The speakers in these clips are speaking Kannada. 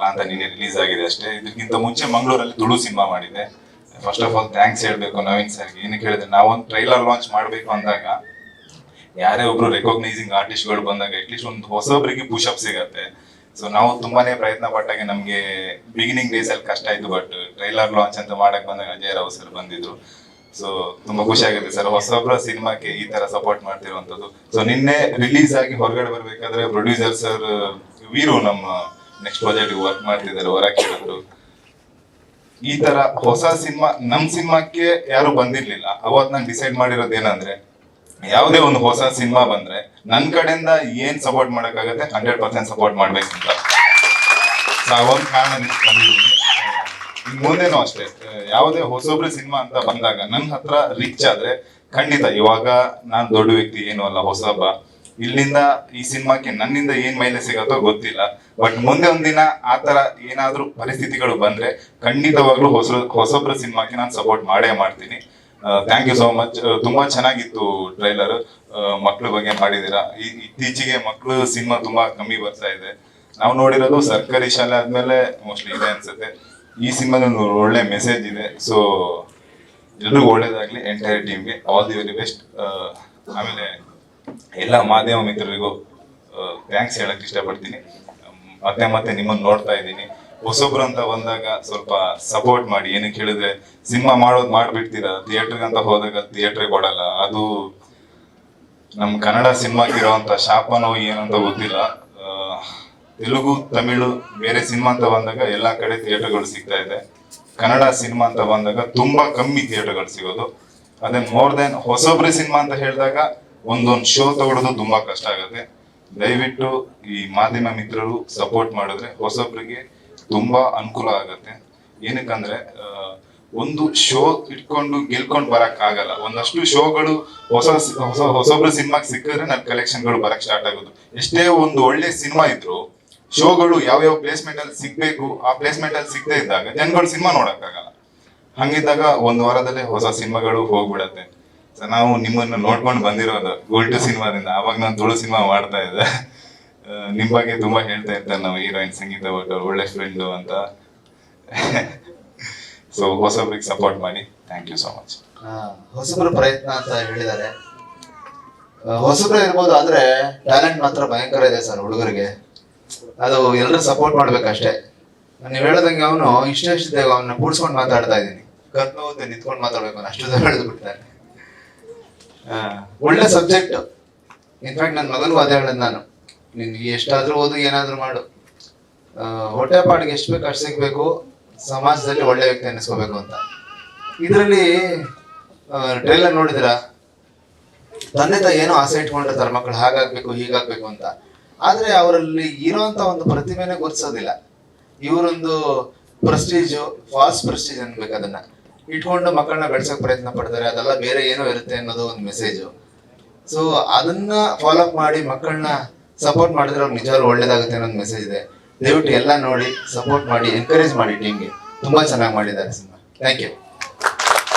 ಮಕ್ಕಳ ಅಂತ ನಿನ್ನೆ ರಿಲೀಸ್ ಆಗಿದೆ ಅಷ್ಟೇ. ಇದಕ್ಕಿಂತ ಮುಂಚೆ ಮಂಗಳೂರಲ್ಲಿ ತುಳು ಸಿನಿಮಾ ಮಾಡಿದೆ. ಫಸ್ಟ್ ಆಫ್ ಆಲ್ ಥ್ಯಾಂಕ್ಸ್ ಹೇಳ್ಬೇಕು ನವೀನ್ ಸರ್ಗೆ. ಏನಕ್ಕೆ ಹೇಳಿದ್ರೆ, ನಾವೊಂದು ಟ್ರೈಲರ್ ಲಾಂಚ್ ಮಾಡಬೇಕು ಅಂದಾಗ ಯಾರೇ ಒಬ್ರು ರೆಕಾಗ್ನೈಸಿಂಗ್ ಆರ್ಟಿಸ್ಟ್ಗಳು ಬಂದಾಗ ಅಟ್ಲೀಸ್ಟ್ ಒಂದು ಹೊಸೊಬ್ರಿಗೆ ಪುಷಪ್ ಸಿಗತ್ತೆ. ಸೊ ನಾವು ತುಂಬಾನೇ ಪ್ರಯತ್ನ ಪಟ್ಟಾಗ ನಮ್ಗೆ ಬಿಗಿನಿಂಗ್ ಡೇಸ್ ಅಲ್ಲಿ ಕಷ್ಟ ಆಯ್ತು. ಬಟ್ ಟ್ರೈಲರ್ ಲಾಂಚ್ ಅಂತ ಮಾಡಕ್ ಬಂದಾಗ ಅಜಯ್ ರಾವ್ ಸರ್ ಬಂದಿದ್ರು. ಸೊ ತುಂಬಾ ಖುಷಿ ಆಗುತ್ತೆ ಸರ್, ಹೊಸೊಬ್ರ ಸಿನಿಮಾಕ್ಕೆ ಈ ತರ ಸಪೋರ್ಟ್ ಮಾಡ್ತಿರುವಂತದ್ದು. ಸೊ ನಿನ್ನೆ ರಿಲೀಸ್ ಆಗಿ ಹೊರಗಡೆ ಬರ್ಬೇಕಾದ್ರೆ ಪ್ರೊಡ್ಯೂಸರ್ ಸರ್ ವೀರು ನಮ್ಮ ನೆಕ್ಸ್ಟ್ ಪ್ರಾಜೆಕ್ಟ್ ವರ್ಕ್ ಮಾಡ್ತಿದ್ದಾರೆ, ಹೊರ ಕೇಳಿದ್ರು ಈ ತರ ಹೊಸ ಸಿನಿಮಾ ನಮ್ ಸಿನಿಮಾಕ್ಕೆ ಯಾರು ಬಂದಿರ್ಲಿಲ್ಲ. ಅವತ್ ನಾನು ಡಿಸೈಡ್ ಮಾಡಿರೋದು ಏನಂದ್ರೆ, ಯಾವುದೇ ಒಂದು ಹೊಸ ಸಿನಿಮಾ ಬಂದ್ರೆ ನನ್ ಕಡೆಯಿಂದ ಏನ್ ಸಪೋರ್ಟ್ ಮಾಡಕ್ಕಾಗತ್ತೆ 100% ಸಪೋರ್ಟ್ ಮಾಡ್ಬೇಕಂತ. ಒಂದು ಕಾರಣ ಬಂದಿದ್ದೀನಿ. ಇನ್ ಮುಂದೆನೂ ಅಷ್ಟೇ, ಯಾವುದೇ ಹೊಸೊಬ್ರು ಸಿನಿಮಾ ಅಂತ ಬಂದಾಗ ನನ್ನ ಹತ್ರ ರಿಚ್ ಆದ್ರೆ ಖಂಡಿತ, ಇವಾಗ ನಾನ್ ದೊಡ್ಡ ವ್ಯಕ್ತಿ ಏನು ಅಲ್ಲ, ಹೊಸಬ. ಇಲ್ಲಿಂದ ಈ ಸಿನಿಮಾಕ್ಕೆ ನನ್ನಿಂದ ಏನ್ ಮೈಲೆ ಸಿಗತ್ತೋ ಗೊತ್ತಿಲ್ಲ. ಬಟ್ ಮುಂದೆ ಒಂದಿನ ಆತರ ಏನಾದ್ರೂ ಪರಿಸ್ಥಿತಿಗಳು ಬಂದ್ರೆ ಖಂಡಿತವಾಗ್ಲೂ ಹೊಸೊಬ್ರ ಸಿನಿಮಾಕ್ಕೆ ನಾನು ಸಪೋರ್ಟ್ ಮಾಡೇ ಮಾಡ್ತೀನಿ. Thank you so much. ತುಂಬಾ ಚೆನ್ನಾಗಿತ್ತು ಟ್ರೈಲರ್. ಮಕ್ಳ ಬಗ್ಗೆ ಮಾಡಿದೀರಾ. ಇತ್ತೀಚೆಗೆ ಮಕ್ಳು ಸಿನಿಮಾ ತುಂಬಾ ಕಮ್ಮಿ ಬರ್ತಾ ಇದೆ. ನಾವು ನೋಡಿರೋದು ಸರ್ಕಾರಿ ಶಾಲೆ ಆದ್ಮೇಲೆ ಮೋಸ್ಟ್ಲಿ ಇದೆ ಅನ್ಸುತ್ತೆ. ಈ ಸಿನಿಮಾದಲ್ಲಿ ಒಳ್ಳೆ ಮೆಸೇಜ್ ಇದೆ. ಸೊ ಎಲ್ರಿಗೂ ಒಳ್ಳೇದಾಗ್ಲಿ, ಎಂಟೈರ್ ಟೀಮ್ಗೆ ಆಲ್ ದಿ ವೆರಿ ಬೆಸ್ಟ್. ಆಮೇಲೆ ಎಲ್ಲ ಮಾಧ್ಯಮ ಮಿತ್ರರಿಗೂ ಥ್ಯಾಂಕ್ಸ್ ಹೇಳಕ್ ಇಷ್ಟಪಡ್ತೀನಿ. ಮತ್ತೆ ನಿಮ್ಮನ್ನು ನೋಡ್ತಾ ಇದ್ದೀನಿ. ಹೊಸೊಬ್ರು ಅಂತ ಬಂದಾಗ ಸ್ವಲ್ಪ ಸಪೋರ್ಟ್ ಮಾಡಿ. ಏನಕ್ಕೆ ಹೇಳಿದ್ರೆ, ಸಿನಿಮಾ ಮಾಡೋದು ಮಾಡ್ಬಿಡ್ತೀರಾ, ಥಿಯೇಟರ್ಗೆ ಅಂತ ಹೋದಾಗ ಥಿಯೇಟರ್ ಕೊಡಲ್ಲ. ಅದು ನಮ್ ಕನ್ನಡ ಸಿನಿಮಾಗೆ ಇರೋಂತ ಶಾಪನೋ ಏನಂತ ಗೊತ್ತಿಲ್ಲ. ತೆಲುಗು, ತಮಿಳು ಬೇರೆ ಸಿನಿಮಾ ಅಂತ ಬಂದಾಗ ಎಲ್ಲಾ ಕಡೆ ಥಿಯೇಟರ್ಗಳು ಸಿಗ್ತಾ ಇದೆ. ಕನ್ನಡ ಸಿನಿಮಾ ಅಂತ ಬಂದಾಗ ತುಂಬಾ ಕಮ್ಮಿ ಥಿಯೇಟರ್ಗಳು ಸಿಗೋದು. ಅದೇ ಮೋರ್ ದೆನ್ ಹೊಸೊಬ್ರು ಸಿನಿಮಾ ಅಂತ ಹೇಳಿದಾಗ ಒಂದೊಂದು ಶೋ ತಗೊಳ್ಳೋದು ತುಂಬಾ ಕಷ್ಟ ಆಗುತ್ತೆ. ದಯವಿಟ್ಟು ಈ ಮಾಧ್ಯಮ ಮಿತ್ರರು ಸಪೋರ್ಟ್ ಮಾಡಿದ್ರೆ ಹೊಸೊಬ್ರಿಗೆ ತುಂಬಾ ಅನುಕೂಲ ಆಗತ್ತೆ. ಏನಕ್ಕಂದ್ರೆ ಒಂದು ಶೋ ಇಟ್ಕೊಂಡು ಗೆಲ್ಕೊಂಡು ಬರಕ್ ಆಗಲ್ಲ. ಒಂದಷ್ಟು ಶೋಗಳು ಹೊಸೊಬ್ರು ಸಿನಿಮಾಗೆ ಸಿಕ್ಕಿದ್ರೆ ನನ್ನ ಕಲೆಕ್ಷನ್ಗಳು ಬರಕ್ ಸ್ಟಾರ್ಟ್ ಆಗೋದು. ಎಷ್ಟೇ ಒಂದು ಒಳ್ಳೆ ಸಿನಿಮಾ ಇದ್ರು ಶೋಗಳು ಯಾವ್ಯಾವ ಪ್ಲೇಸ್ಮೆಂಟ್ ಅಲ್ಲಿ ಸಿಗ್ಬೇಕು, ಆ ಪ್ಲೇಸ್ಮೆಂಟ್ ಅಲ್ಲಿ ಸಿಗದೆ ಇದ್ದಾಗ ಜನಗಳು ಸಿನಿಮಾ ನೋಡಕ್ ಆಗಲ್ಲ. ಹಂಗಿದ್ದಾಗ ಒಂದ್ ವಾರದಲ್ಲೇ ಹೊಸ ಸಿನಿಮಾಗಳು ಹೋಗ್ಬಿಡತ್ತೆ. ನಾವು ನಿಮ್ಮನ್ನ ನೋಡ್ಕೊಂಡು ಬಂದಿರೋದು ಗೋಲ್ಟು ಸಿನಿಮಾದಿಂದ. ಅವಾಗ ನಾನು ತುಳು ಸಿನಿಮಾ ಮಾಡ್ತಾ ಇದ್ದೆ. ನಿಮ್ ಬಗ್ಗೆ ತುಂಬಾ ಹೇಳ್ತಾ ಇರ್ತಾರೆ ನಾವು ಹೀರೋಯಿನ್ ಸಂಗೀತ ಭಟ್ ಒಳ್ಳೆ ಫ್ರೆಂಡು ಅಂತ. ಸೊ ಹೊಸಬ್ರಿಗೆ ಸಪೋರ್ಟ್ ಮಾಡಿ. Thank you so much. ಹೊಸಬ್ರ ಪ್ರಯತ್ನ ಅಂತ ಹೇಳಿದ್ದಾರೆ. ಹೊಸಬ್ರು ಇರ್ಬೋದು, ಆದ್ರೆ ಟ್ಯಾಲೆಂಟ್ ಮಾತ್ರ ಭಯಂಕರ ಇದೆ ಸರ್ ಹುಡುಗರಿಗೆ. ಅದು ಎಲ್ಲರೂ ಸಪೋರ್ಟ್ ಮಾಡ್ಬೇಕಷ್ಟೇ. ನೀವ್ ಹೇಳದಂಗೆ ಅವನು ಇಷ್ಟಿದ್ದಾಗ ಅವನ್ನ ಕೂಡ್ಸ್ಕೊಂಡು ಮಾತಾಡ್ತಾ ಇದ್ದೀನಿ. ಕರ್ನೋತ್ತೆ ನಿಂತ್ಕೊಂಡು ಮಾತಾಡ್ಬೇಕು ಅಷ್ಟು ಹೇಳಿದ್ ಬಿಡ್ತಾರೆ. ಒಳ್ಳೆ ಸಬ್ಜೆಕ್ಟ್. ಇನ್ಫ್ಯಾಕ್ಟ್ ನನ್ನ ಮಗನಿಗೂ ಅದೇ ಹೇಳಿದ್ ನಾನು, ನಿನ್ಗೆ ಎಷ್ಟಾದ್ರೂ ಓದು, ಏನಾದ್ರೂ ಮಾಡು, ಹೊಟ್ಟೆ ಪಾಡಿಗೆ ಎಷ್ಟು ಬೇಕು ಅಷ್ಟು ಸಿಗ್ಬೇಕು, ಸಮಾಜದಲ್ಲಿ ಒಳ್ಳೆ ವ್ಯಕ್ತಿ ಅನ್ನಿಸ್ಕೋಬೇಕು ಅಂತ. ಇದರಲ್ಲಿ ಟ್ರೈಲರ್ ನೋಡಿದ್ರ, ತಂದೆ ತಾಯಿ ಏನೋ ಆಸೆ ಇಟ್ಕೊಂಡಿರ್ತಾರೆ ಮಕ್ಕಳು ಹಾಗಾಗ್ಬೇಕು ಹೀಗಾಗ್ಬೇಕು ಅಂತ. ಆದ್ರೆ ಅವರಲ್ಲಿ ಇರೋಂತ ಒಂದು ಪ್ರತಿಭೆನೇ ಗುರುತಿಸೋದಿಲ್ಲ. ಇವರೊಂದು ಪ್ರೆಸ್ಟೀಜು, ಫಾಲ್ಸ್ ಪ್ರೆಸ್ಟೀಜ್ ಅನ್ಬೇಕು, ಅದನ್ನ ಇಟ್ಕೊಂಡು ಮಕ್ಕಳನ್ನ ಬೆಳೆಸೋಕೆ ಪ್ರಯತ್ನ ಪಡ್ತಾರೆ. ಅದೆಲ್ಲ ಬೇರೆ ಏನೋ ಇರುತ್ತೆ ಅನ್ನೋದು ಒಂದು ಮೆಸೇಜು. ಸೊ ಅದನ್ನ ಫಾಲೋ ಅಪ್ ಮಾಡಿ ಮಕ್ಕಳನ್ನ ಸಪೋರ್ಟ್ ಮಾಡಿದ್ರೆ ಅವ್ರು ನಿಜವಾಗ್ಲೂ ಒಳ್ಳೇದಾಗುತ್ತೆ ಅನ್ನೋ ಮೆಸೇಜ್ ಇದೆ. ದಯವಿಟ್ಟು ಎಲ್ಲ ನೋಡಿ ಸಪೋರ್ಟ್ ಮಾಡಿ, ಎನ್ಕರೇಜ್ ಮಾಡಿ ಟೀಮ್ಗೆ. ತುಂಬಾ ಚೆನ್ನಾಗಿ ಮಾಡಿದ್ದಾರೆ ಸಿನಿಮಾ. Thank you.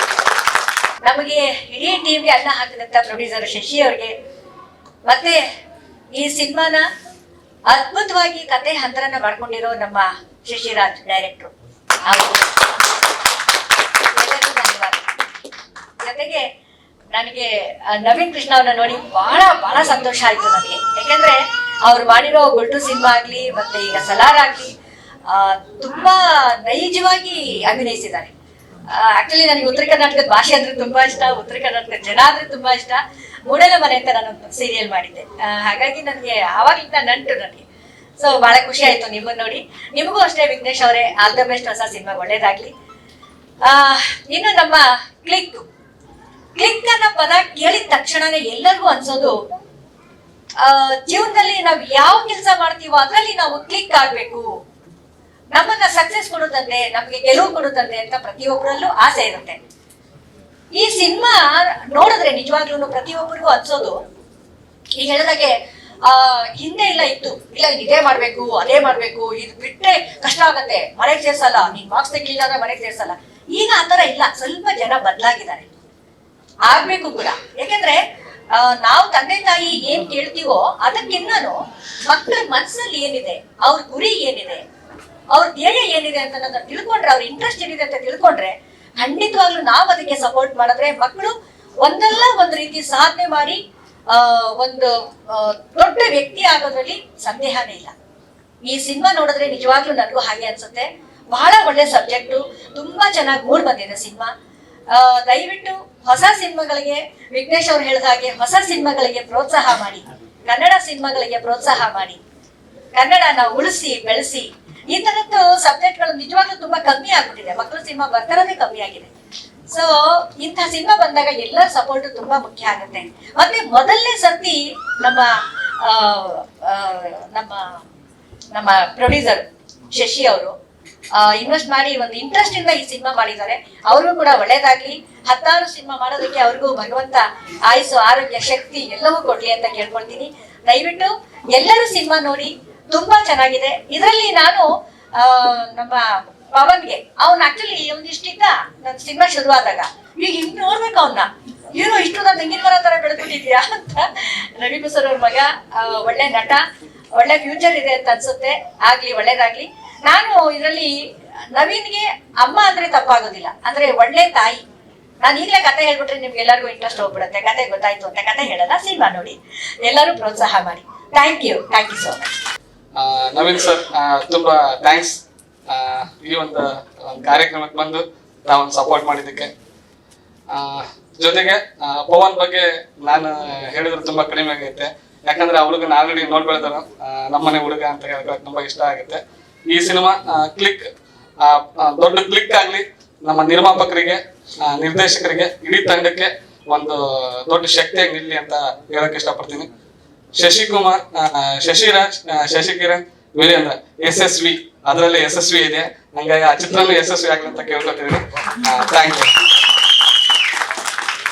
ನಮಗೆ ಇಡೀ ಟೀಮ್ಗೆ ಅನ್ನ ಹಾಕಿದಂತ ಪ್ರೊಡ್ಯೂಸರ್ ಶಶಿ ಅವ್ರಿಗೆ, ಮತ್ತೆ ಈ ಸಿನಿಮಾನ ಅದ್ಭುತವಾಗಿ ಕತೆ ಹಂತರನ್ನ ಮಾಡ್ಕೊಂಡಿರೋ ನಮ್ಮ ಶಶಿರಾಜ್ ಡೈರೆಕ್ಟ್ರು, ಜೊತೆಗೆ ನನಗೆ ನವೀನ್ ಕೃಷ್ಣ ಅವ್ರನ್ನ ನೋಡಿ ಬಹಳ ಸಂತೋಷ ಆಯ್ತು ನನಗೆ. ಯಾಕಂದ್ರೆ ಅವ್ರು ಮಾಡಿರೋ ಗುಲ್ಟು ಸಿನಿಮಾ ಆಗ್ಲಿ, ಮತ್ತೆ ಈಗ ಸಲಾರ್ ಆಗ್ಲಿ, ತುಂಬಾ ನೈಜವಾಗಿ ಅಭಿನಯಿಸಿದ್ದಾರೆ. ಆಕ್ಚುಲಿ ನನಗೆ ಉತ್ತರ ಕರ್ನಾಟಕದ ಭಾಷೆ ಅಂದ್ರೆ ತುಂಬಾ ಇಷ್ಟ, ಉತ್ತರ ಕರ್ನಾಟಕದ ಜನ ಅಂದ್ರೆ ತುಂಬಾ ಇಷ್ಟ. ಮೂಡಲ ಮನೆ ಅಂತ ನಾನು ಸೀರಿಯಲ್ ಮಾಡಿದ್ದೆ, ಹಾಗಾಗಿ ನನಗೆ ಆವಾಗ್ಲಿಂದ ನಂಟು ನನಗೆ. ಸೊ ಬಹಳ ಖುಷಿ ಆಯ್ತು ನಿಮ್ಮನ್ನ ನೋಡಿ. ನಿಮಗೂ ಅಷ್ಟೇ ವಿಘ್ನೇಶ್ ಅವರೇ, ಆಲ್ ದ ಬೆಸ್ಟ್. ಹೊಸ ಸಿನಿಮಾ ಒಳ್ಳೇದಾಗ್ಲಿ. ಇನ್ನು ನಮ್ಮ ಕ್ಲಿಕ್ ಅನ್ನೋ ಪದ ಕೇಳಿದ ತಕ್ಷಣನೇ ಎಲ್ಲರಿಗೂ ಅನ್ಸೋದು, ಜೀವನದಲ್ಲಿ ನಾವು ಯಾವ ಕೆಲಸ ಮಾಡ್ತೀವೋ ಅದ್ರಲ್ಲಿ ನಾವು ಕ್ಲಿಕ್ ಆಗ್ಬೇಕು, ನಮ್ಮನ್ನ ಸಕ್ಸಸ್ ಕೊಡುತ್ತಂತೆ, ನಮ್ಗೆ ಗೆಲುವು ಕೊಡುತ್ತಂತೆ ಅಂತ ಪ್ರತಿಯೊಬ್ಬರಲ್ಲೂ ಆಸೆ ಇರುತ್ತೆ. ಈ ಸಿನಿಮಾ ನೋಡಿದ್ರೆ ನಿಜವಾಗ್ಲೂ ಪ್ರತಿಯೊಬ್ಬರಿಗೂ ಅನ್ಸೋದು, ಈಗ ಹೇಳಿದಾಗೆ ಹಿಂದೆ ಇಲ್ಲ ಇತ್ತು, ಇಲ್ಲ ಇದೇ ಮಾಡ್ಬೇಕು ಅದೇ ಮಾಡ್ಬೇಕು, ಇದು ಬಿಟ್ಟರೆ ಕಷ್ಟ ಆಗತ್ತೆ, ಮನೆಗೆ ಸೇರ್ಸಲ್ಲ, ನೀನ್ ಮಾರ್ಕ್ಸ್ ತೆಗಿಲಿಲ್ಲ ಅಂದ್ರೆ ಮನೆಗೆ ಸೇರ್ಸಲ್ಲ. ಈಗ ಆತರ ಇಲ್ಲ, ಸ್ವಲ್ಪ ಜನ ಬದಲಾಗಿದ್ದಾರೆ, ಆಗ್ಬೇಕು ಕೂಡ. ಯಾಕಂದ್ರೆ ನಾವು ತಂದೆ ತಾಯಿ ಏನ್ ಕೇಳ್ತೀವೋ ಅದಕ್ಕಿನ್ನೂ ಮಕ್ಕಳ ಮನಸ್ಸಲ್ಲಿ ಏನಿದೆ, ಅವ್ರ ಗುರಿ ಏನಿದೆ, ಅವ್ರ ಧ್ಯೇಯ ಏನಿದೆ ಅಂತ ತಿಳ್ಕೊಂಡ್ರೆ, ಅವ್ರ ಇಂಟ್ರೆಸ್ಟ್ ಏನಿದೆ ಅಂತ ತಿಳ್ಕೊಂಡ್ರೆ, ಖಂಡಿತವಾಗ್ಲೂ ನಾವು ಅದಕ್ಕೆ ಸಪೋರ್ಟ್ ಮಾಡಿದ್ರೆ ಮಕ್ಕಳು ಒಂದಲ್ಲ ಒಂದು ರೀತಿ ಸಾಧನೆ ಮಾಡಿ ಒಂದು ದೊಡ್ಡ ವ್ಯಕ್ತಿ ಆಗೋದ್ರಲ್ಲಿ ಸಂದೇಹನೇ ಇಲ್ಲ. ಈ ಸಿನಿಮಾ ನೋಡಿದ್ರೆ ನಿಜವಾಗ್ಲೂ ನನಗೂ ಹಾಗೆ ಅನ್ಸುತ್ತೆ. ಬಹಳ ಒಳ್ಳೆ ಸಬ್ಜೆಕ್ಟು, ತುಂಬಾ ಚೆನ್ನಾಗಿ ಮೂಡ್ ಬಂದಿದೆ ಸಿನಿಮಾ. ದಯವಿಟ್ಟು ಹೊಸ ಸಿನಿಮಾಗಳಿಗೆ, ವಿಘ್ನೇಶ್ ಅವ್ರು ಹೇಳಿದ ಹಾಗೆ ಹೊಸ ಸಿನಿಮಾಗಳಿಗೆ ಪ್ರೋತ್ಸಾಹ ಮಾಡಿ, ಕನ್ನಡ ಸಿನಿಮಾಗಳಿಗೆ ಪ್ರೋತ್ಸಾಹ ಮಾಡಿ, ಕನ್ನಡನ ಉಳಿಸಿ ಬೆಳೆಸಿ. ಈ ತರದ್ದು ಸಬ್ಜೆಕ್ಟ್ಗಳು ನಿಜವಾಗ್ಲೂ ತುಂಬಾ ಕಮ್ಮಿ ಆಗ್ಬಿಟ್ಟಿದೆ, ಮಕ್ಕಳು ಸಿನಿಮಾ ಬರ್ತಾರದೇ ಕಮ್ಮಿ ಆಗಿದೆ. ಸೊ ಇಂಥ ಸಿನಿಮಾ ಬಂದಾಗ ಎಲ್ಲರ ಸಪೋರ್ಟ್ ತುಂಬಾ ಮುಖ್ಯ ಆಗುತ್ತೆ. ಮತ್ತೆ ಮೊದಲನೇ ಸರ್ತಿ ನಮ್ಮ ನಮ್ಮ ನಮ್ಮ ಪ್ರೊಡ್ಯೂಸರ್ ಶಶಿ ಅವರು ಇನ್ವೆಸ್ಟ್ ಮಾಡಿ ಒಂದು ಇಂಟ್ರೆಸ್ಟ್ ಇಂದ ಈ ಸಿನಿಮಾ ಮಾಡಿದ್ದಾರೆ. ಅವ್ರಿಗೂ ಕೂಡ ಒಳ್ಳೇದಾಗ್ಲಿ. 16 ಸಿನಿಮಾ ಮಾಡೋದಕ್ಕೆ ಅವ್ರಿಗೂ ಭಗವಂತ ಆಯುಸ್ಸು, ಆರೋಗ್ಯ, ಶಕ್ತಿ ಎಲ್ಲವೂ ಕೊಡ್ಲಿ ಅಂತ ಕೇಳ್ಕೊಳ್ತೀನಿ. ದಯವಿಟ್ಟು ಎಲ್ಲರೂ ಸಿನಿಮಾ ನೋಡಿ, ತುಂಬಾ ಚೆನ್ನಾಗಿದೆ. ಇದರಲ್ಲಿ ನಾನು ನಮ್ಮ ಪವನ್ಗೆ, ಅವ್ನ ಆಕ್ಚುಲಿ ಒಂದಿಷ್ಟಿದ್ದ ನನ್ನ ಸಿನಿಮಾ ಶುರುವಾದಾಗ, ಈಗ ಹಿಂಗ್ ನೋಡ್ಬೇಕು ಅವನ್ನ, ಏನೋ ಇಷ್ಟು ನಾನು ತೆಂಗಿನ ಮರ ತರ ಬೆಳೆದ್ಬಿಟ್ಟಿದ್ಯಾ ಅಂತ. ರವಿ ಬಸರ್ ಅವ್ರ ಮಗ, ಒಳ್ಳೆ ನಟ, ಒಳ್ಳೆ ಫ್ಯೂಚರ್ ಇದೆ ಅಂತ ಅನ್ಸುತ್ತೆ. ಆಗ್ಲಿ, ಒಳ್ಳೇದಾಗ್ಲಿ. ನಾನು ಇದರಲ್ಲಿ ನವೀನ್ಗೆ ಅಮ್ಮ ಅಂದ್ರೆ ತಪ್ಪಾಗೋದಿಲ್ಲ, ಅಂದ್ರೆ ಒಳ್ಳೆ ತಾಯಿ. ನಾನು ಈಗಲೇ ಕತೆ ಹೇಳ್ಬಿಟ್ರೆ ನಿಮ್ಗೆ ಎಲ್ಲರಿಗೂ ಇಂಟ್ರೆಸ್ಟ್ ಹೋಗ್ಬಿಡುತ್ತೆ. ಕತೆ ಗೊತ್ತಾಯ್ತು ಅಂತ ಕತೆ ಹೇಳಲ್ಲ, ಸಿನಿಮಾ ನೋಡಿ ಎಲ್ಲರೂ ಪ್ರೋತ್ಸಾಹ ಮಾಡಿ. Thank you so much. Naveen sir ತುಂಬಾ ಥ್ಯಾಂಕ್ಸ್ ಈ ಒಂದು ಕಾರ್ಯಕ್ರಮಕ್ಕೆ ಬಂದು ನಾವೊಂದು ಸಪೋರ್ಟ್ ಮಾಡಿದ್ದಕ್ಕೆ. ಜೊತೆಗೆ ಪವನ್ ಬಗ್ಗೆ ನಾನು ಹೇಳಿದ್ರೆ ತುಂಬಾ ಕಡಿಮೆ ಆಗೈತೆ, ಯಾಕಂದ್ರೆ ಆ ಹುಡುಗನ ಆಲ್ರೆಡಿ ನೋಡ್ಕೊಳ್ತಾರ, ನಮ್ಮನೆ ಹುಡುಗ ಅಂತ ಹೇಳಕ್ ತುಂಬಾ ಇಷ್ಟ ಆಗುತ್ತೆ. ಈ ಸಿನಿಮಾ ಕ್ಲಿಕ್, ದೊಡ್ಡ ಕ್ಲಿಕ್ ಆಗ್ಲಿ, ನಮ್ಮ ನಿರ್ಮಾಪಕರಿಗೆ, ನಿರ್ದೇಶಕರಿಗೆ, ಇಡೀ ತಂಡಕ್ಕೆ ಒಂದು ದೊಡ್ಡ ಶಕ್ತಿಯಾಗಿ ನಿಲ್ಲಿ ಅಂತ ಹೇಳಕ್ ಇಷ್ಟಪಡ್ತೀನಿ. ಶಶಿಕುಮಾರ್, ಶಶಿರಾಜ್, ಶಶಿಕಿರಣ್, ವೀರೇಂದ್ರ ಯಶಸ್ವಿ, ಅದರಲ್ಲಿ ಯಶಸ್ವಿ ಇದೆ. ಹಂಗಾಗಿ ಆ ಚಿತ್ರನೂ ಯಶಸ್ವಿ ಆಗ್ಲಿ ಅಂತ ಕೇಳ್ಕೊತಿದ್ದೀನಿ. Thank you.